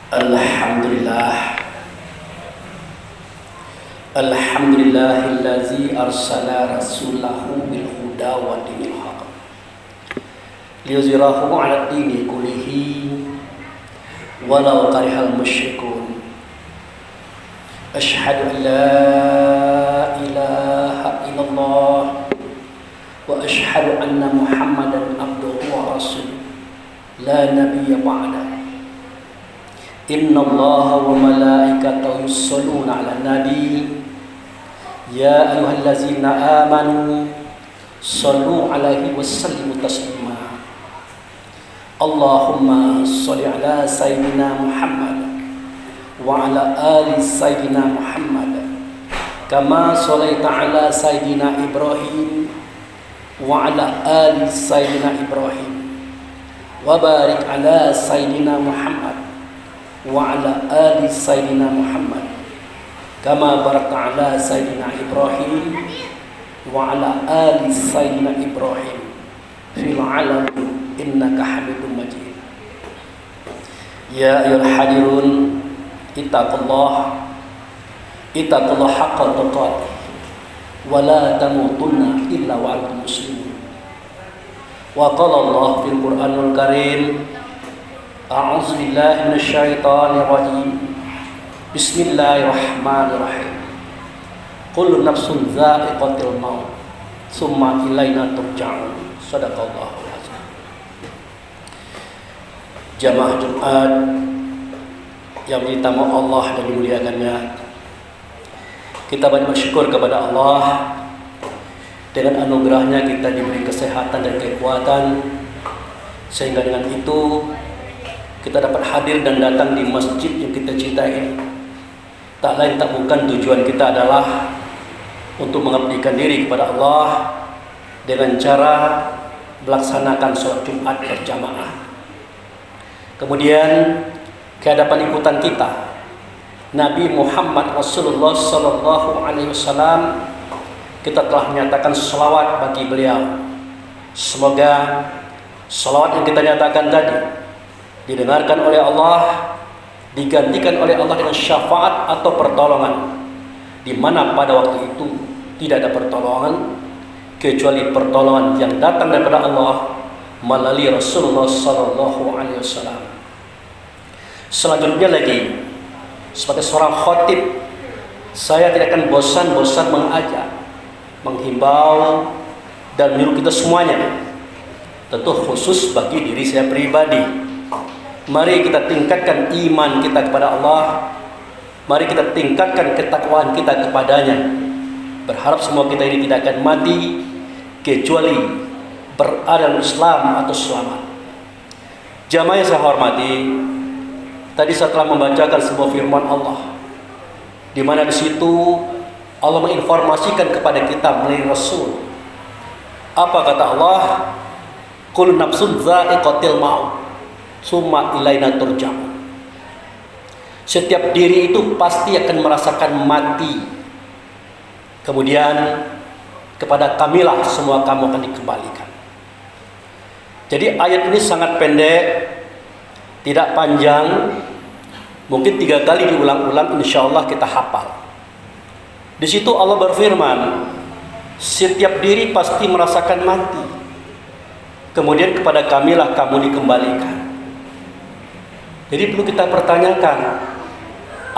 Alhamdulillah. Alhamdulillahillazi arsala rasulahu bil huda wa dinil haq liyuzhirahu 'ala dini kullihi walau karihal musyrikun. Asyhadu an la ilaha illallah wa asyhadu anna Muhammadan abduhu wa rasuluh la nabiyya ba'da. Inna Allaha wa malaikatahu yusholluna 'alan nabi ya ayyuhallazina amanu shallu 'alaihi wa sallimu taslima. Allahumma shalli 'ala sayyidina Muhammad wa 'ala ali sayyidina Muhammad kama shallaita 'ala sayyidina Ibrahim wa 'ala ali sayyidina Ibrahim wa barik 'ala sayyidina Muhammad wa ala ali sayyidina Muhammad kama barakta ala sayyidina Ibrahim wa ala ali sayyidina Ibrahim fil alamin innaka Hamidum Majid. Ya ayyuhal hadirun ittaqullah haqqa tuqatih wa la tamutunna illa wa antum muslimun. Wa qala Allah fil Qur'anil Karim, A'udzu billahi minasyaitonir rajim. Bismillahirrahmanirrahim. Kullu nafsun dha'iqatul maut, tsumma ilaina turja'un. Shadaqallahul azim. Jamaah Jumat yang ditamu Allah dan dimuliakannya, kita banyak bersyukur kepada Allah. Dengan anugerahnya kita diberi kesehatan dan kekuatan, sehingga dengan itu kita dapat hadir dan datang di masjid yang kita cintai. Tak lain tak bukan tujuan kita adalah untuk mengabdikan diri kepada Allah dengan cara melaksanakan sholat Jumat berjamaah. Kemudian kehadapan ikutan kita Nabi Muhammad Rasulullah Sallallahu Alaihi Wasallam, kita telah menyatakan sholawat bagi beliau. Semoga sholawat yang kita nyatakan tadi didengarkan oleh Allah, digantikan oleh Allah dengan syafaat atau pertolongan, di mana pada waktu itu tidak ada pertolongan kecuali pertolongan yang datang daripada Allah melalui Rasulullah Sallallahu Alaihi Wasallam. Selanjutnya lagi, sebagai seorang khatib, saya tidak akan bosan-bosan mengajak, menghimbau dan menyuruh kita semuanya, tentu khusus bagi diri saya pribadi. Mari kita tingkatkan iman kita kepada Allah. Mari kita tingkatkan ketakwaan kita kepadanya. Berharap semua kita ini tidak akan mati kecuali berada dalam Islam atau selamat. Jamaah yang saya hormati, tadi saya telah membacakan sebuah firman Allah, di mana di situ Allah menginformasikan kepada kita melalui Rasul. Apa kata Allah? Kullu nafsun dha'iqatul maut, summa ilaina turja'un. Setiap diri itu pasti akan merasakan mati. Kemudian kepada kamilah semua kamu akan dikembalikan. Jadi ayat ini sangat pendek, tidak panjang. Mungkin 3 kali diulang-ulang, insyaallah kita hafal. Di situ Allah berfirman, setiap diri pasti merasakan mati. Kemudian kepada kamilah kamu dikembalikan. Jadi perlu kita pertanyakan,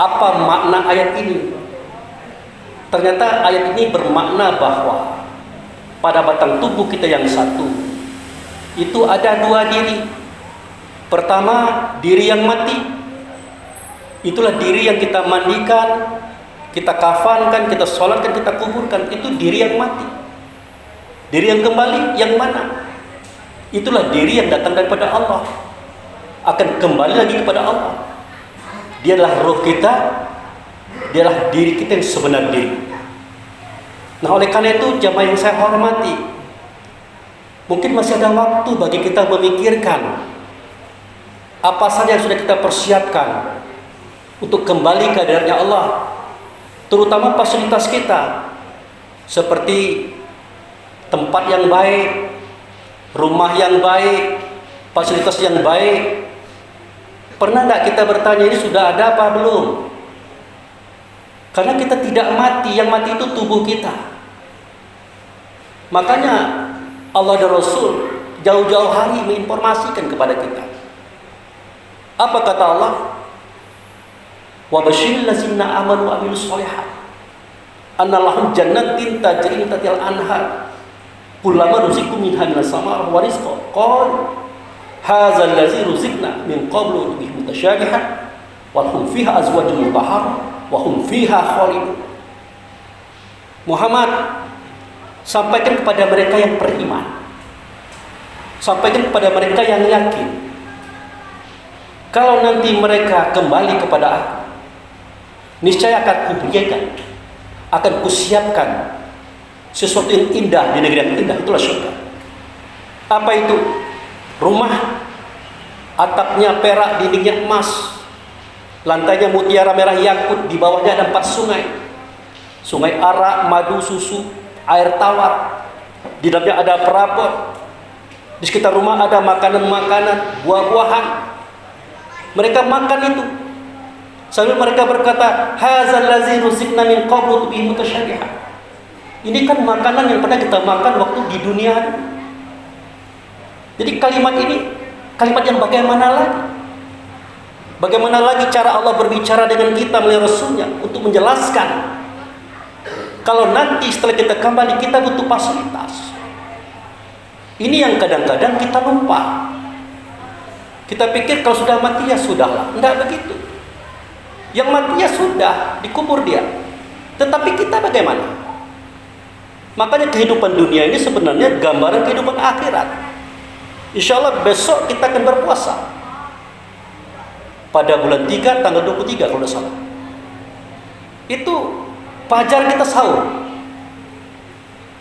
apa makna ayat ini? Ternyata ayat ini bermakna bahwa pada batang tubuh kita yang satu itu ada 2 diri. Pertama, diri yang mati. Itulah diri yang kita mandikan, kita kafankan, kita sholatkan, kita kuburkan. Itu diri yang mati. Diri yang kembali yang mana? Itulah diri yang datang daripada Allah, akan kembali lagi kepada Allah. Dia adalah roh kita, dia adalah diri kita yang sebenar diri. Nah, oleh karena itu jamaah yang saya hormati, mungkin masih ada waktu bagi kita memikirkan apa saja yang sudah kita persiapkan untuk kembali ke hadiratnya Allah, terutama fasilitas kita seperti tempat yang baik, rumah yang baik, fasilitas yang baik, Pernah tidak kita bertanya, ini sudah ada apa belum? Karena kita tidak mati, yang mati itu tubuh kita. Makanya Allah dan Rasul jauh-jauh hari menginformasikan kepada kita. Apa kata Allah? Wa basyiril ladzina amanu wa amilus sholihat anna lahum jannatin tajri min tahtiha al-anhar kullama ruziqu minha minas samarati wa rizqan qala hadza allazi ruziqna min qablu bihi mutasyabihan wa hum fiha azwajun mutahharah wa hum fiha khalidun. Muhammad, sampaikan kepada mereka yang beriman, sampaikan kepada mereka yang yakin, kalau nanti mereka kembali kepada aku, niscaya akan kuberikan, akan kusiapkan sesuatu yang indah di negeri yang indah, itulah surga. Apa itu? Rumah, atapnya perak, dindingnya emas, lantainya mutiara merah yakut, di bawahnya ada 4 sungai. Sungai arak, madu, susu, air tawar. Di dalamnya ada perabot. Di sekitar rumah ada makanan-makanan, buah-buahan. Mereka makan itu. Sambil mereka berkata, hadzal ladzi ruziqna min qablu bihi mutasyabihan. Ini kan makanan yang pernah kita makan waktu di dunia. Jadi kalimat ini kalimat yang bagaimana lagi? Bagaimana lagi cara Allah berbicara dengan kita melalui Rasulnya untuk menjelaskan kalau nanti setelah kita kembali kita butuh fasilitas. Ini yang kadang-kadang kita lupa. Kita pikir kalau sudah mati ya sudahlah. Tidak begitu. Yang mati ya sudah, dikubur dia. Tetapi kita bagaimana? Makanya kehidupan dunia ini sebenarnya gambaran kehidupan akhirat. Insya Allah besok kita akan berpuasa pada bulan 3 tanggal 23 kalau tidak salah. Itu fajar kita sahur,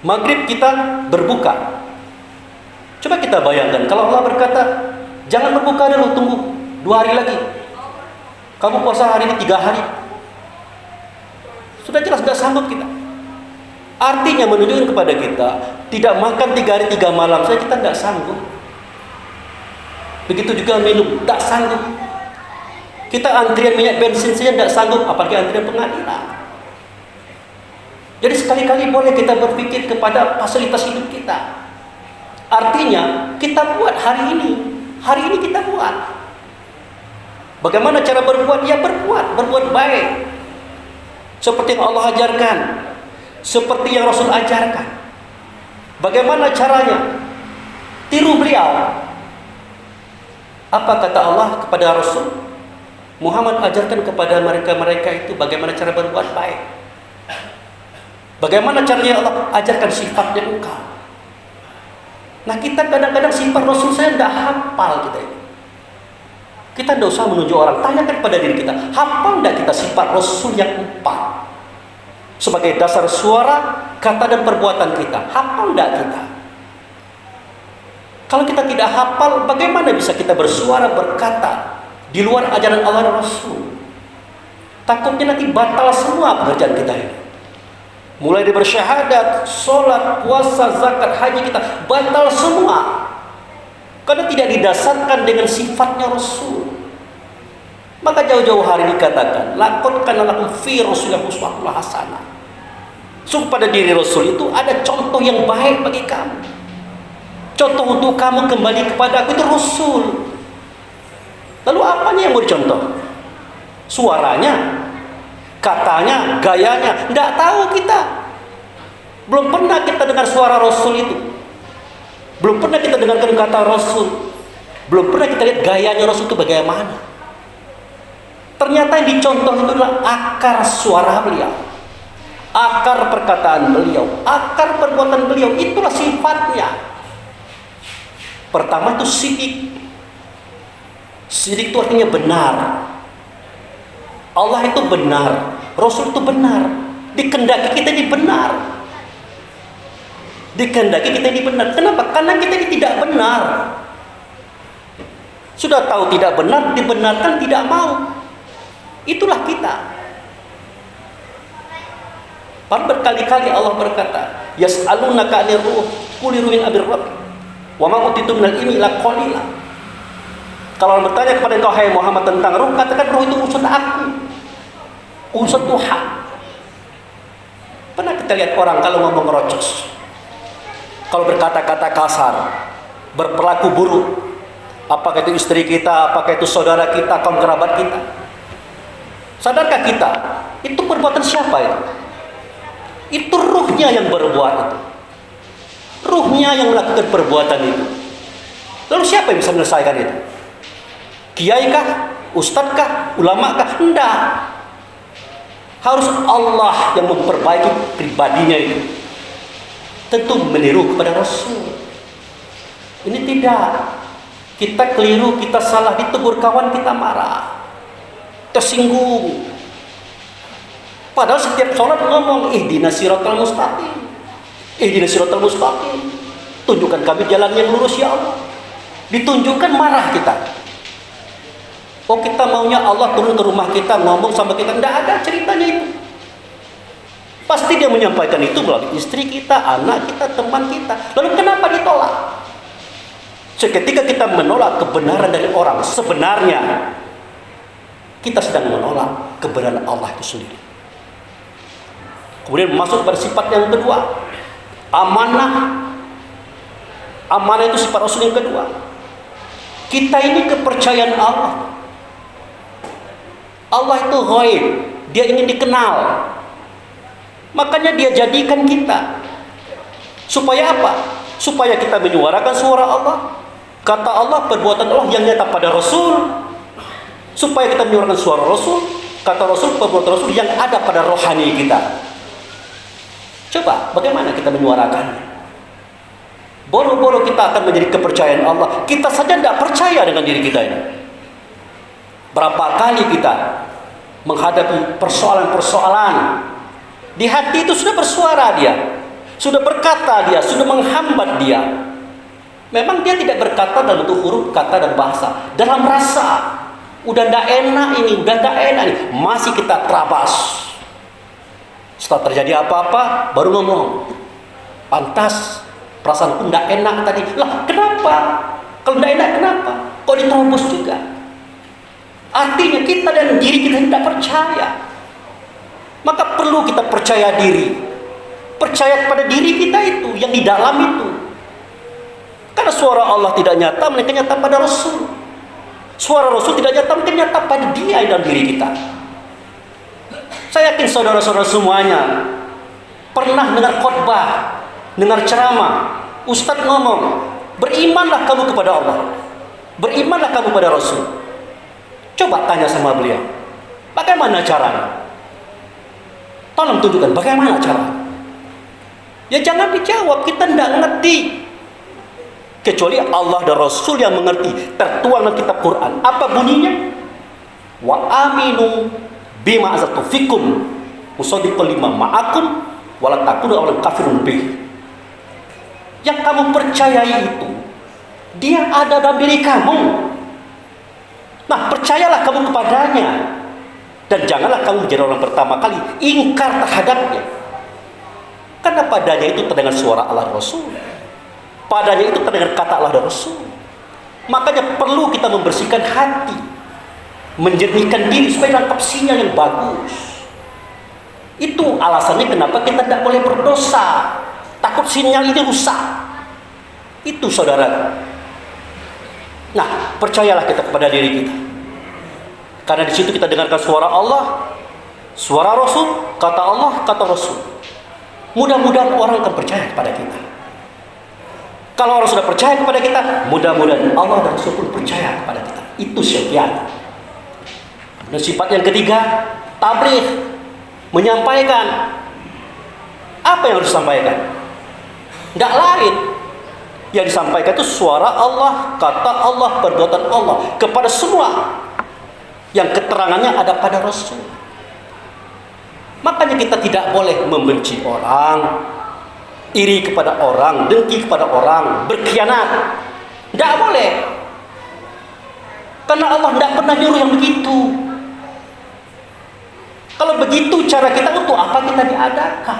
maghrib kita berbuka. Coba kita bayangkan kalau Allah berkata jangan berbuka dulu, tunggu 2 hari lagi. Kamu puasa hari ini 3 hari. Sudah jelas tidak sanggup kita. Artinya menunjukkan kepada kita tidak makan 3 hari 3 malam saja kita tidak sanggup. Begitu juga minum, tidak sanggup. Kita antrian minyak bensin saja tidak sanggup, apalagi antrian pengadilan. Jadi sekali-kali boleh kita berpikir kepada fasilitas hidup kita. Artinya kita buat hari ini kita buat. Bagaimana cara berbuat? Ya berbuat baik. Seperti yang Allah ajarkan, seperti yang Rasul ajarkan. Bagaimana caranya? Tiru beliau. Apa kata Allah kepada Rasul? Muhammad ajarkan kepada mereka itu bagaimana cara berbuat baik. Bagaimana caranya Allah ajarkan sifatnya engkau. Nah kita kadang-kadang sifat Rasul saya tidak hafal kita ini. Kita tidak usah menuju orang, tanyakan pada diri kita, hafal tidak kita sifat Rasul yang 4 sebagai dasar suara, kata dan perbuatan kita? Hafal tidak kita? Kalau kita tidak hafal, bagaimana bisa kita bersuara, berkata di luar ajaran Allah dan Rasul? Takutnya nanti batal semua pekerjaan kita ini. Mulai dari bersyahadat, sholat, puasa, zakat, haji kita batal semua. Karena tidak didasarkan dengan sifatnya Rasul. Maka jauh-jauh hari dikatakan, laqad kana lakum fi Rasulillah uswatun hasanah. Sungguh pada diri Rasul itu ada contoh yang baik bagi kamu. Contoh untuk kamu kembali kepada aku itu Rasul. Lalu apanya yang mau dicontoh? Suaranya, katanya, gayanya, tidak tahu kita. Belum pernah kita dengar suara Rasul itu. Belum pernah kita dengarkan kata Rasul. Belum pernah kita lihat gayanya Rasul itu bagaimana. Ternyata yang dicontoh itu adalah akar suara beliau, akar perkataan beliau, akar perbuatan beliau. Itulah sifatnya. Pertama itu sidik. Sidik itu artinya benar. Allah itu benar, Rasul itu benar. Dikehendaki kita ini benar. Dikehendaki kita ini benar. Kenapa? Karena kita ini tidak benar. Sudah tahu tidak benar, dibenarkan tidak mau. Itulah kita. Berkali-kali Allah berkata, yas'alunaka 'anir ruh, qul ruhin amir rabbi. Wa ma utitu minal ilmi illa qalila. Kalau orang bertanya kepada engkau, hai Muhammad, tentang ruh, katakan ruh itu urusan aku, urusan Tuhan. Pernah kita lihat orang kalau ngomong ngerocos, kalau berkata-kata kasar, berperilaku buruk, apakah itu istri kita, apakah itu saudara kita, kaum kerabat kita, sadarkah kita itu perbuatan siapa itu? Itu ruhnya yang berbuat itu, ruhnya yang melakukan perbuatan itu. Lalu siapa yang bisa menyelesaikan itu? Kiai kah? Ustadz kah? Ulama kah? Tidak. Harus Allah yang memperbaiki pribadinya itu. Tentu meniru kepada Rasul. Ini tidak. Kita keliru, kita salah, ditegur kawan kita marah, tersinggung. Padahal setiap sholat ngomong ihdinas siratal mustaqim, ihdinas siratal mustaqim. Tunjukkan kami jalan yang lurus ya Allah. Ditunjukkan marah kita. Oh, kita maunya Allah turun ke rumah kita, ngomong sama kita. Tidak ada ceritanya itu. Pasti dia menyampaikan itu melalui istri kita, anak kita, teman kita. Lalu kenapa ditolak? Seketika kita menolak kebenaran dari orang, sebenarnya kita sedang menolak kebenaran Allah itu sendiri. Kemudian masuk pada sifat yang kedua, amanah. Amanah itu sifat Rasul yang kedua. Kita ini kepercayaan Allah. Allah itu ghaib, dia ingin dikenal. Makanya dia jadikan kita. Supaya apa? Supaya kita menyuarakan suara Allah. Kata Allah, perbuatan Allah yang nyata pada Rasul. Supaya kita menyuarakan suara Rasul. Kata Rasul, perbuatan Rasul yang ada pada rohani kita. Coba, bagaimana kita menyuarakannya? Boro-boro kita akan menjadi kepercayaan Allah. Kita saja tidak percaya dengan diri kita ini. Berapa kali kita menghadapi persoalan-persoalan, di hati itu sudah bersuara dia, sudah berkata dia, sudah menghambat dia. Memang dia tidak berkata dalam bentuk huruf, kata dan bahasa, dalam rasa. Udah tidak enak ini, udah tidak enak ini, masih kita terabas. Setelah terjadi apa-apa, baru ngomong. Pantas, perasaanku tidak enak tadi. Lah, kenapa? Kalau tidak enak, kenapa? Kok diterobos juga? Artinya kita dan diri kita tidak percaya. Maka perlu kita percaya diri. Percaya kepada diri kita itu, yang di dalam itu. Karena suara Allah tidak nyata, melainkan nyata pada Rasul. Suara Rasul tidak nyata, melainkan nyata pada dia dalam diri kita. Saya yakin saudara-saudara semuanya pernah dengar khotbah, dengar ceramah, ustadz ngomong, berimanlah kamu kepada Allah, berimanlah kamu pada Rasul. Coba tanya sama beliau, bagaimana caranya? Tolong tunjukkan bagaimana caranya. Ya jangan dijawab, kita tidak ngerti. Kecuali Allah dan Rasul yang mengerti. Tertuang dalam kitab Quran. Apa bunyinya? Wa aminu bima azatu fikum musaddiqan lima ma'akum wa la takunu awlan kafirun bih. Yang kamu percayai itu, dia ada dalam diri kamu. Nah, percayalah kamu kepadanya. Dan janganlah kamu menjadi orang pertama kali ingkar terhadapnya. Karena padanya itu terdengar suara Allah dan Rasul. Padanya itu terdengar kata Allah dan Rasul. Makanya perlu kita membersihkan hati, menjernihkan diri supaya nangkap sinyal yang bagus. Itu alasannya kenapa kita tidak boleh berdosa. Takut sinyal ini rusak. Itu saudara. Nah, percayalah kita kepada diri kita. Karena di situ kita dengarkan suara Allah, suara Rasul, kata Allah, kata Rasul. Mudah-mudahan orang akan percaya kepada kita. Kalau orang sudah percaya kepada kita, mudah-mudahan Allah dan Rasul pun percaya kepada kita. Itu syafiat. Dan sifat yang ketiga, tabligh, menyampaikan. Apa yang harus disampaikan? Tidak lain. Yang disampaikan itu suara Allah, kata Allah, perbuatan Allah kepada semua yang keterangannya ada pada Rasul. Makanya kita tidak boleh membenci orang, iri kepada orang, dengki kepada orang, berkhianat. Tidak boleh. Karena Allah tidak pernah nyuruh yang begitu. Kalau begitu cara kita, untuk apa kita diadakan?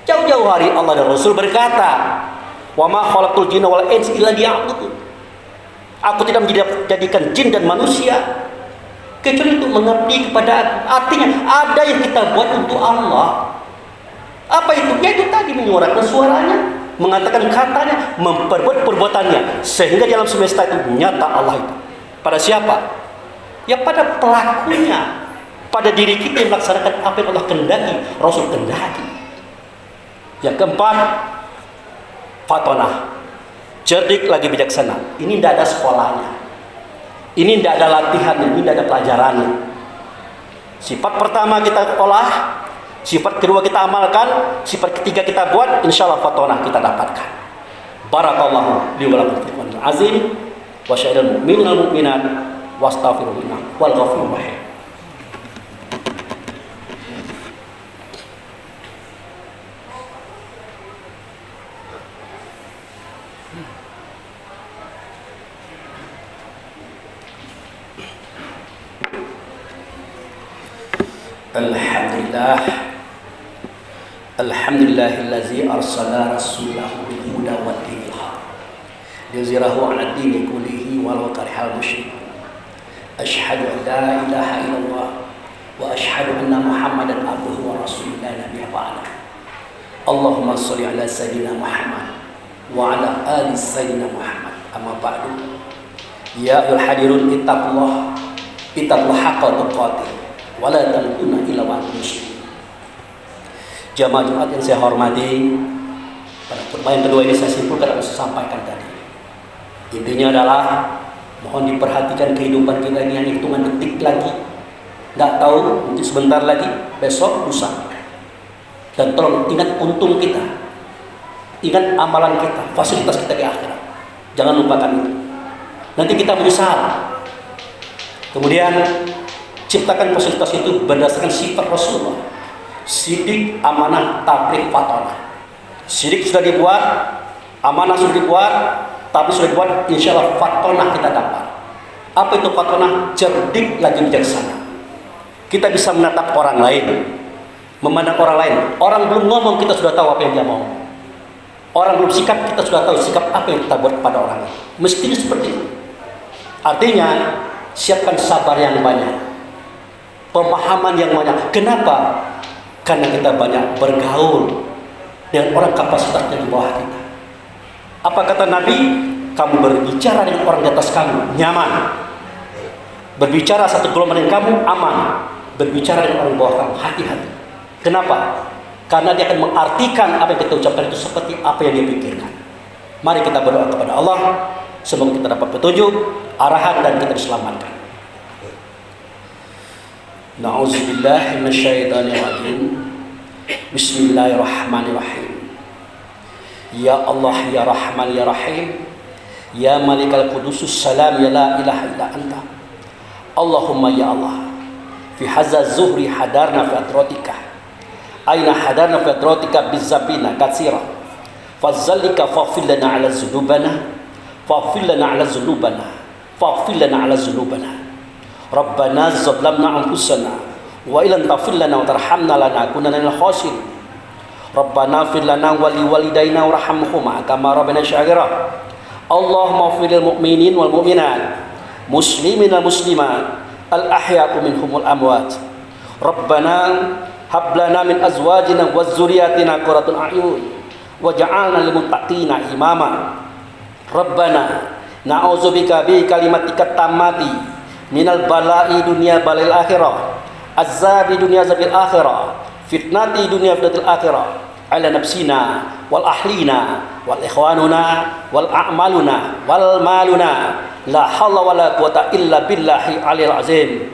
Jauh-jauh hari Allah dan Rasul berkata, "Wa ma khalaqtul jinna wal insa illa liya'budun." Aku tidak menjadikan jin dan manusia kecuali untuk mengabdi kepada aku. Artinya ada yang kita buat untuk Allah. Apa itu? Yaitu tadi menyuarakan suaranya, mengatakan katanya, memperbuat perbuatannya, sehingga dalam semesta itu nyata Allah itu. Pada siapa? Ya pada pelakunya, pada diri kita yang melaksanakan apa yang Allah kehendaki, Rasul kehendaki. Yang keempat, fatonah, cerdik lagi bijaksana. Ini tidak ada sekolahnya, ini tidak ada latihan, ini tidak ada pelajarannya. Sifat pertama kita olah, sifat kedua kita amalkan, sifat ketiga kita buat, insya Allah fatonah kita dapatkan. Barakallahu li wa lakum fil Qur'anil azim wa syairil mu'minin wal mu'minat wastaghfirullah wal ghafurur rahim. Alhamdulillahillazi arsala rasulahu bil huda wa dinil haq liyuzhirahu 'ala ad-dini kullihi walau karihal musyrikun. Asyhadu an la ilaha illallah wa asyhadu anna Muhammadan abduhu wa rasuluhu la nabiyya ba'da. Allahumma shalli 'ala sayyidina Muhammad wa 'ala ali sayyidina Muhammad. Amma ba'du. Ya ayyuhal hadirun ittaqullah haqqa tuqatih wa la tamutunna illa wa antum muslimun. Jamaah Jumat yang saya hormati, pada khutbah yang kedua ini saya simpulkan apa yang saya sampaikan tadi. Intinya adalah mohon diperhatikan kehidupan kita ini yang hitungan detik lagi, tidak tahu mungkin sebentar lagi, besok, lusa. Dan tolong ingat untung kita, ingat amalan kita, fasilitas kita di akhirat. Jangan lupakan itu. Nanti kita menyesal. Kemudian ciptakan fasilitas itu berdasarkan sifat Rasulullah. Sidik, amanah, tabligh, fatonah. Sidik sudah dibuat, amanah sudah dibuat, tapi sudah dibuat, insya Allah fatonah kita dapat. Apa itu fatonah? Cerdik lagi bijaksana. Kita bisa menatap orang lain, memandang orang lain. Orang belum ngomong kita sudah tahu apa yang dia mau. Orang belum sikap kita sudah tahu sikap apa yang kita buat kepada orang lain. Mestinya seperti itu. Artinya siapkan sabar yang banyak, pemahaman yang banyak. Kenapa? Karena kita banyak bergaul dengan orang kapasitasnya di bawah kita. Apa kata Nabi? Kamu berbicara dengan orang di atas kamu nyaman. Berbicara satu gelombang dengan kamu aman. Berbicara dengan orang di bawah kamu hati-hati. Kenapa? Karena dia akan mengartikan apa yang kita ucapkan itu seperti apa yang dia pikirkan. Mari kita berdoa kepada Allah, semoga kita dapat petunjuk, arahan, dan kita diselamatkan. Na'udzubillahi minasyaitonir rajim. Bismillahirrahmanirrahim. Ya Allah, ya Rahman, ya Rahim, ya Malikal Qudusus Salam, ya la ilaha illa anta. Allahumma ya Allah, fi hadza zuhri hadarna fi atratika. Aina hadarna fi atratika bizabina katsira. Fazallika faghfir lana ala dzunubana, faghfir lana ala dzunubana, faghfir lana ala dzunubana. Rabbana zalamna anfusana wa illam taghfir lana wa tarhamna lanakunanna minal khasirin. Rabbana ighfir lana wa liwalidayna warhamhuma kama rabbana syaghira. Allahumma ighfir lil mu'minin wal mu'minat, muslimin wal muslimat, al ahya'u minhum wal amwat. Rabbana hab lana min azwajina wa dzurriyyatina qurrata a'yun waj'alna lil muttaqina imama. Rabbana na'udzubika bi kalimatika tammati minal bala'i dunia balil akhirah, azabi dunia zabil akhirah, fitnati dunia fitnatil akhirah, ala nafsina wal ahlina wal ikhwanuna wal a'maluna wal maluna, la hawla wala quwata illa billahi alil azim.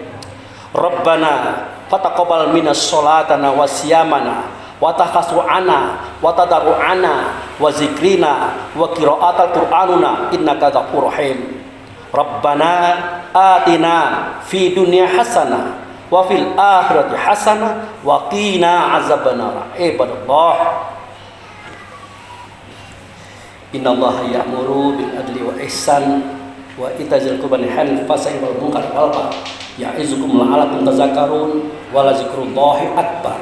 Rabbana fataqabbal minas sholatana wa siyamana wa takhasu'ana wa tadarru'ana wa zikrina wa qira'atal qur'anuna innaka ghafurur rahim. Rabbana atina fi dunya hasanah wa fil akhirati hasanah wa qina azabannar. Ibadallah, innallaha ya'muru bil adli wa ihsan wa itazil qurban hal fasai wal munkar wal baghi ya'izukum la'allakum tadhakkarun wa la zikrullahi akbar.